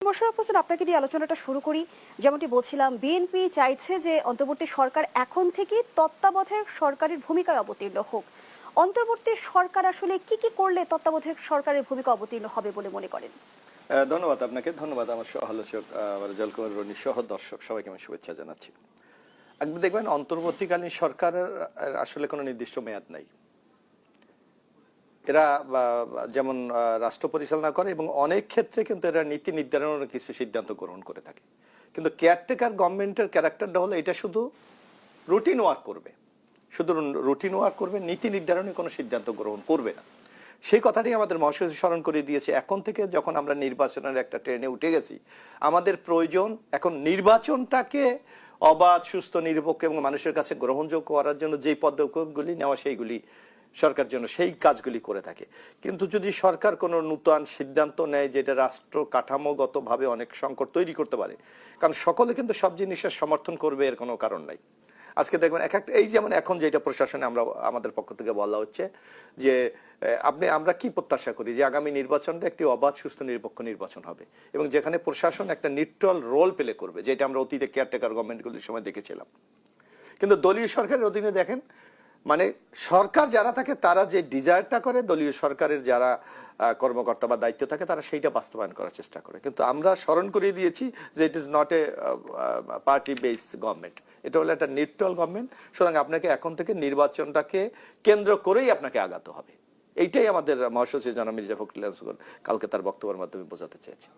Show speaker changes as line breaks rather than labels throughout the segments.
মোশাররফ হোসেন, আপনাকে দিয়ে আলোচনাটা শুরু করি। যেমনটি বলছিলাম, বিএনপি চাইছে যে অন্তর্বর্তী সরকার এখন থেকে তত্ত্বাবধায়ক সরকারের ভূমিকায় অবতীর্ণ হোক। অন্তর্বর্তী সরকার আসলে কি কি করলে তত্ত্বাবধায়ক সরকারের ভূমিকা অবতীর্ণ হবে বলে মনে করেন?
ধন্যবাদ আপনাকে, ধন্যবাদ আমার সহ আলোচক রেজাউল করিম রনি সহ দর্শক সবাইকে আমি শুভেচ্ছা জানাচ্ছি। আপনি দেখবেন অন্তর্বর্তীকালীন সরকারের আসলে কোনো নির্দিষ্ট মেয়াদ নাই। এরা যেমন রাষ্ট্র পরিচালনা করে এবং অনেক ক্ষেত্রে কিন্তু এরা নীতি নির্ধারণের কিছু সিদ্ধান্ত গ্রহণ করে থাকে। কিন্তু কেয়ারটেকার গভর্নমেন্টের ক্যারেক্টারটা হলো এটা শুধু রুটিন ওয়ার্ক করবে, শুধু রুটিন ওয়ার্ক করবে, নীতি নির্ধারণে কোনো সিদ্ধান্ত গ্রহণ করবে না। সেই কথাটি আমাদের মহাসচিব স্মরণ করে দিয়েছে। এখন থেকে যখন আমরা নির্বাচনের একটা ট্রেনে উঠে গেছি, আমাদের প্রয়োজন এখন নির্বাচনটাকে অবাধ, সুস্থ, নিরপেক্ষ এবং মানুষের কাছে গ্রহণযোগ্য করার জন্য যেই পদক্ষেপগুলি নেওয়া সেইগুলি সরকার জন্য সেই কাজগুলি করে থাকে। কিন্তু যদি সরকার কোনো নূতন সিদ্ধান্ত নেয় যেটা রাষ্ট্র কাঠামোগতভাবে অনেক সংকট তৈরি করতে পারে, কারণ সকলে কিন্তু সব জিনিসের সমর্থন করবে এর কোনো কারণ নাই। আজকে দেখবেন এক একটা এই যেমন এখন যেটা প্রশাসনে আমরা আমাদের পক্ষ থেকে বলা হচ্ছে যে আমরা কি প্রত্যাশা করি যে আগামী নির্বাচনটা একটি অবাধ, সুস্থ, নিরপেক্ষ নির্বাচন হবে এবং যেখানে প্রশাসন একটা নিউট্রাল রোল প্লে করবে, যেটা আমরা অতীতে কেয়ারটেকার গভর্নমেন্টগুলির সময় দেখেছিলাম। কিন্তু দলীয় সরকারের অধীনে দেখেন, মানে সরকার যারা থাকে তারা যে ডিজায়ারটা করে, দলীয় সরকারের যারা কর্মকর্তা বা দায়িত্ব থাকে তারা সেইটা বাস্তবায়ন করার চেষ্টা করে। কিন্তু আমরা স্মরণ করিয়ে দিয়েছি যে it is not a party based government, এটা হলো একটা নিউট্রাল গভর্নমেন্ট। সুতরাং আপনাকে এখন থেকে নির্বাচনটাকে কেন্দ্র করেই আপনাকে আগাতে হবে। এইটাই আমাদের মহাসচিব জনাব মির্জা ফখরুল ইসলাম কালকে তার বক্তব্যের মাধ্যমে বোঝাতে চেয়েছেন।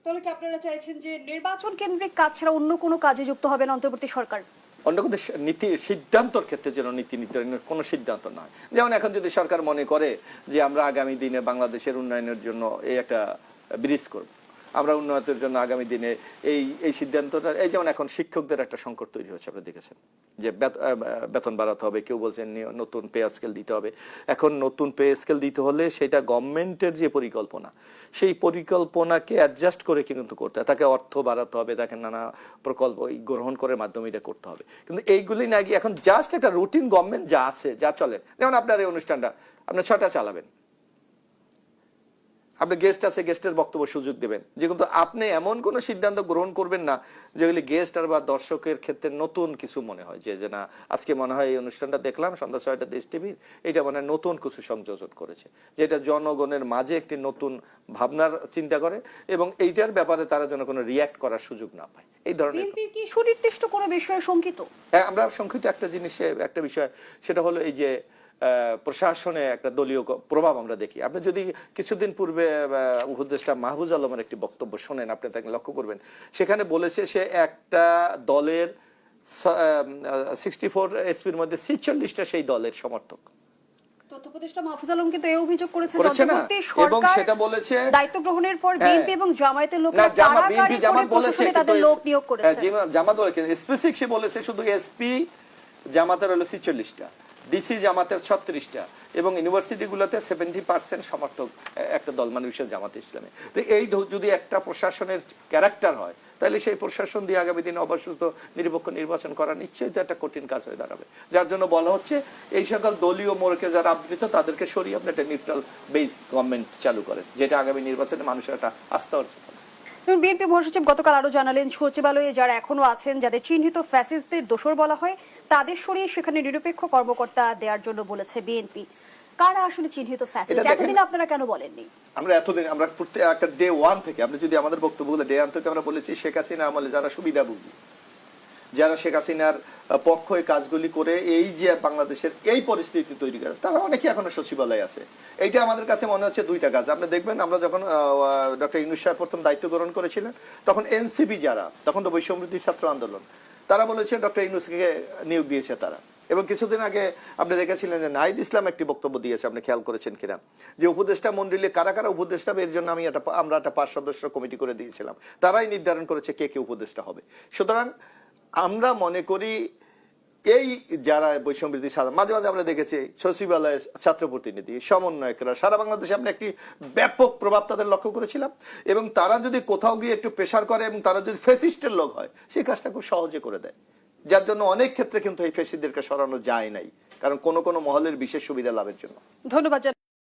তাহলে কি আপনারা চাইছেন যে নির্বাচন কেন্দ্রিক কাজ ছাড়া অন্য কোনো কাজে যুক্ত হবে না অন্তর্বর্তী সরকার?
অন্য কোনো নীতি সিদ্ধান্তর ক্ষেত্রে যেন নীতি নির্ধারণের কোনো সিদ্ধান্ত নয়। যেমন এখন যদি সরকার মনে করে যে আমরা আগামী দিনে বাংলাদেশের উন্নয়নের জন্য এই একটা ব্রিজ করব, আমরা উন্নয়নের জন্য আগামী দিনে এই সিদ্ধান্তটা, এই যেমন এখন শিক্ষকদের একটা সংকট তৈরি হচ্ছে, আপনি দেখেছেন যে বেতন বাড়াতে হবে, কেউ বলছেন নতুন পে স্কেল দিতে হবে। এখন নতুন পে স্কেল দিতে হলে সেটা গভর্নমেন্টের যে পরিকল্পনা, সেই পরিকল্পনাকে অ্যাডজাস্ট করে কিন্তু করতে হয়, তাকে অর্থ বাড়াতে হবে, তাকে নানা প্রকল্প গ্রহণ করে মাধ্যমে এটা করতে হবে। কিন্তু এইগুলি না গিয়ে এখন জাস্ট একটা রুটিন গভর্নমেন্ট যা আছে, যা চলে, যেমন আপনার এই অনুষ্ঠানটা আপনি 6টা চালাবেন, আপনি গেস্ট আছে, গেস্টের বক্তব্য সুযোগ দেবেন, যে কিন্তু আপনি এমন কোন সিদ্ধান্ত গ্রহণ করবেন না যেগুলি গেস্ট আর বা দর্শকের ক্ষেত্রে নতুন কিছু মনে হয়, যে না আজকে মনে হয় এই অনুষ্ঠানটা দেখলাম সন্ধ্যা 6টা দেশ টিভির, এটা মানে নতুন কিছু সংযোজন করেছে, যেটা জনগণের মাঝে একটি নতুন ভাবনার চিন্তা করে এবং এইটার ব্যাপারে তারা যেন কোনো রিয়াক্ট করার সুযোগ না পায়। এই ধরনের
কি সুনির্দিষ্ট কোনো বিষয়ে শঙ্কিত?
হ্যাঁ, আমরা শঙ্কিত একটা জিনিসে, একটা বিষয়, সেটা হলো এই যে প্রশাসনে একটা দলীয় প্রভাব আমরা দেখি। আপনি যদি কিছুদিন পূর্বে উপদেষ্টা মাহফুজ আলমের একটি বক্তব্য শোনেন, আপনি তাকে লক্ষ্য করবেন, সেখানে বলেছে সে একটা দলের 64 এসপির মধ্যে 46টা সেই দলের সমর্থক।
তথ্য উপদেষ্টা মাহফুজ আলম কিন্তু এই অভিযোগ করেছেন
অন্তর্বর্তী সরকার এবং সেটা বলেছে
দায়িত্ব গ্রহণের পর বিএনপি এবং জামায়াতের লোকরা কারাগারে জামাত বলেছে তাদের লোক নিয়োগ করেছে।
জামাত বলেছে স্পেসিফিক, সে বলেছে শুধু এসপি জামাতের হলো 46টা, ডিসি জামাতের 36টা এবং ইউনিভার্সিটিগুলোতে 70% সমর্থক একটা দল, মানে বিশেষ জামাত ইসলামে। তো এই যদি একটা প্রশাসনের ক্যারেক্টার হয়, তাহলে সেই প্রশাসন দিয়ে আগামী দিনে অবশিষ্ট নিরপেক্ষ নির্বাচন করা নিশ্চয়ই যে একটা কঠিন কাজ হয়ে দাঁড়াবে। যার জন্য বলা হচ্ছে এই সকল দলীয় মোড়কে যারা আবৃত তাদেরকে সরিয়ে আপনি একটা নিউট্রাল বেস গভর্নমেন্ট চালু করেন, যেটা আগামী নির্বাচনে মানুষের একটা আস্থা অর্জন হবে।
বিএনপি মহাসচিব গতকাল আরো জানালেন, সচিবালয়ে যারা এখনো আছেন, যাদের চিহ্নিত ফ্যাসিস্টদের দোসর বলা হয়, তাদের সরিয়ে সেখানে নিরপেক্ষ কর্মকর্তা দেওয়ার জন্য বলেছে বিএনপি। কারা আসলে চিহ্নিত ফ্যাসিস্ট? এতদিন আপনারা কেন বলেননি?
আমরা এতদিন আমরা একটা ডে 1 থেকে, আপনি যদি আমাদের বক্তব্যগুলো ডে 1 থেকে আমরা বলেছি, শেখ হাসিনা আমলে যারা সুবিধাভোগী, যারা শেখ হাসিনার পক্ষে কাজগুলি করে এই যে বাংলাদেশের এই পরিস্থিতি তৈরি করে, তারা অনেকে এখনো সচিবালয়ে আছে। এইটা আমাদের কাছে মনে হচ্ছে দুইটা কাজ। আপনি দেখবেন আমরা যখন ডক্টর ইউনূস সাহেব প্রথম দায়িত্ব গ্রহণ করেছিলেন, তখন এনসিপি যারা, তখন তো বৈষম্যবিরোধী ছাত্র আন্দোলন, তারা বলেছে ডক্টর ইউনূসকে নিয়োগ দিয়েছে তারা। এবং কিছুদিন আগে আপনি দেখেছিলেন যে নাহিদ ইসলাম একটি বক্তব্য দিয়েছে, আপনি খেয়াল করেছেন কিনা, যে উপদেষ্টা মন্ডলী কারা কারা উপদেষ্টা, এর জন্য আমরা একটা 5 সদস্য কমিটি করে দিয়েছিলাম, তারাই নির্ধারণ করেছে কে কে উপদেষ্টা হবে। সুতরাং আমরা মনে করি এই যারা বৈষম্যবিরোধী মাঝে মাঝে আমরা দেখেছি সচিবালয়ে ছাত্র প্রতিনিধি, সমন্বয়করা, সারা বাংলাদেশে আমরা একটি ব্যাপক প্রভাব তাদের লক্ষ্য করেছিলাম এবং তারা যদি কোথাও গিয়ে একটু প্রেশার করে এবং তারা যদি ফ্যাসিস্টের লোক হয়, সেই কাজটা খুব সহজে করে দেয়। যার জন্য অনেক ক্ষেত্রে কিন্তু এই ফ্যাসিস্টদেরকে সরানো যায় নাই, কারণ কোন কোন মহলের বিশেষ সুবিধা লাভের জন্য।
ধন্যবাদ।